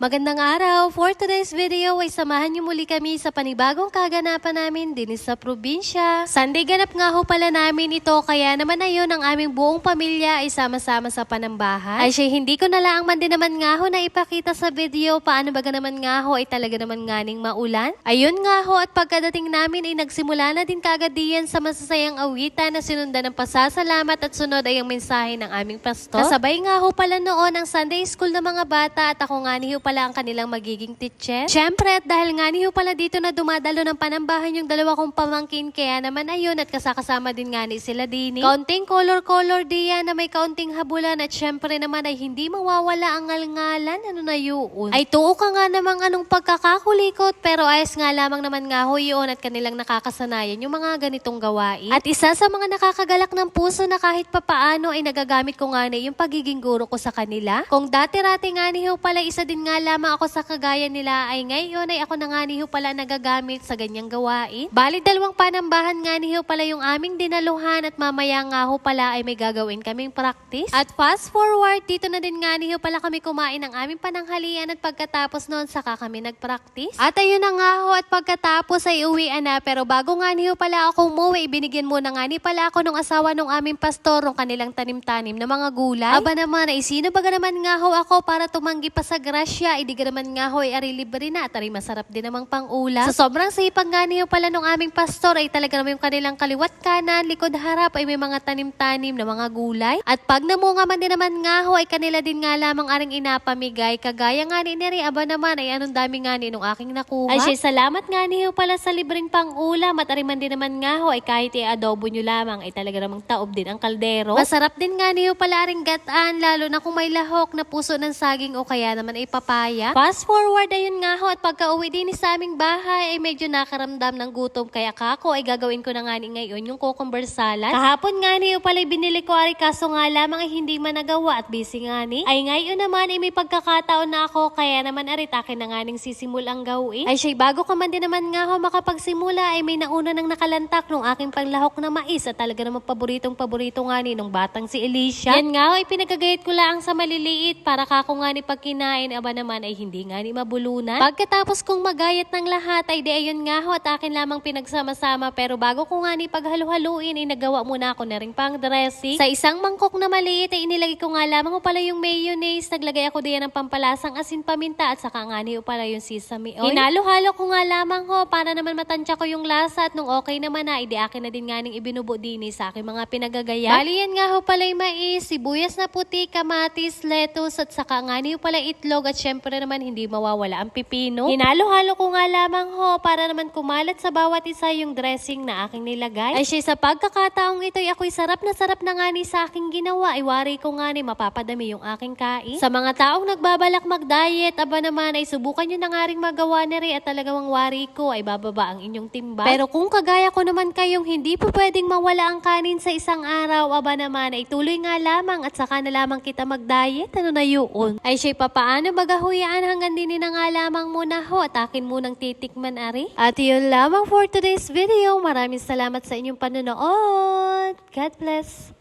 Magandang araw! For today's video ay samahan niyo muli kami sa panibagong kaganapan namin din sa probinsya. Sunday ganap nga ho pala namin ito, kaya naman ayun ang aming buong pamilya ay sama-sama sa panambahan. Ay siya, hindi ko na lang man din naman nga ho na ipakita sa video paano baga naman nga ho ay talaga naman nganing maulan. Ayun nga ho, at pagkadating namin ay nagsimula na din kagad diyan sa masasayang awitan na sinundan ng pasasalamat at sunod ay ang mensahe ng aming pastor. Kasabay nga ho pala noon ang Sunday school ng mga bata at ako nga ni pala ang kanilang magiging teacher. Siyempre, at dahil nga niyo pala dito na dumadalo ng panambahan yung dalawa kong pamangkin, kaya naman ayun at kasakasama din nga ni sila dini. Kaunting color diyan na may kaunting habulan at siyempre naman ay hindi mawawala ang ngalngalan. Ano na yun? Ay tuo ka nga namang anong pagkakakulikot, pero ayos nga lamang naman nga ho yun at kanilang nakakasanayan yung mga ganitong gawain. At isa sa mga nakakagalak ng puso na kahit papaano ay nagagamit ko nga ni yung pagiging guro ko sa kanila. Kung dati-rati nga niyo pala isa din nga lamang ako sa kagaya nila, ay ngayon ay ako na nga niyo pala nagagamit sa ganyang gawain. Bali dalawang panambahan nga niyo pala yung aming dinaluhan at mamaya nga ho pala ay may gagawin kaming practice. At fast forward, dito na din nga niyo pala kami kumain ng aming pananghalian at pagkatapos noon saka kami nagpractice. At ayun na nga ho, at pagkatapos ay uwian na, pero bago nga niyo pala ako umuwi, binigyan muna nga ni pala ako ng asawa ng aming pastor ng kanilang tanim-tanim na mga gulay. Aba naman ay sino baga naman nga ho ako para tumanggi pa sa grasya, hindi ka naman nga ho ay ari libre na at ari masarap din namang pang-ulam. Sa sobrang sipag nga niyo pala nung aming pastor ay talaga naman yung kanilang kaliwat kanan, likod harap ay may mga tanim-tanim na mga gulay. At pag namunga man din naman nga ho ay kanila din nga lamang aring inapamigay. Kagaya nga ni Neri, aba naman ay anong dami nga ni nung aking nakuha. Ay siya, salamat nga niyo pala sa libreng pang-ulam at ari man din naman nga ho ay kahit i-adobo nyo lamang ay talaga namang taob din ang kaldero. Masarap din nga niyo pala aring gataan, lalo na kung may lahok na puso ng saging o kaya naman ay papaya. Fast forward, ayun nga ho, at pagka-uwi din sa aming bahay ay medyo nakaramdam ng gutom, kaya kako ay gagawin ko na nga ni ngayon yung cucumber salad. Kahapon nga niyo pala binili ko ari, kaso nga lamang ay hindi man nagawa at busy nga ni. Ay ngayon naman ay may pagkakataon na ako, kaya naman ari takin na nga ning sisimul ang gawin. Ay siya, bago ka man din naman nga ho makapagsimula ay may nauna nang nakalantak nung aking panglahok na mais at talaga namang paborito nga ni nung batang si Alicia. Yan nga ho, ay pinagagayat ko lang sa maliliit para kako nga ni pagkinain, aba naman ay hindi nga ni mabulunan. Pagkatapos kong magayat ng lahat ay di ayun nga ho at akin lamang pinagsama-sama, pero bago ko nga ni paghalu-haluin ay nagawa muna ako na rin pang dressing. Sa isang mangkok na maliit ay inilagay ko nga lamang ho pala yung mayonnaise, naglagay ako diyan ng pampalasang asin, paminta at saka nga ni ho pala yung sesame oil. Hinalo-halo ko nga lamang ho para naman matansya ko yung lasa, at nung okay naman na, di akin na din nga ning ibinubo din sa aking mga pinagagaya. Bali yan nga ho pala yung mais, sibuyas na puti, kamatis, lettuce at saka nga ni ho pala itlog, at syempre naman hindi mawawala ang pipino. Hinalo-halo ko nga lamang ho para naman kumalat sa bawat isa yung dressing na aking nilagay. Ay siya, sa pagkakataong ito ay ako'y sarap na nga ni sa aking ginawa, ay wari ko nga ni mapapadami yung aking kain. Sa mga taong nagbabalak mag-diet, aba naman ay subukan nyo na nga ring magawa na rin, at talagang wari ko ay bababa ang inyong timbang. Pero kung kagaya ko naman kayong hindi po pwedeng mawala ang kanin sa isang araw, aba naman ay tuloy nga lamang at saka na lamang kita mag-diet. Ano na yun? Ay siya, papaano bagahuyaan hanggang din na nga lamang muna ho at akin munang titikman ari. At yun lamang for today's video. Maraming salamat sa inyong panonood. God bless.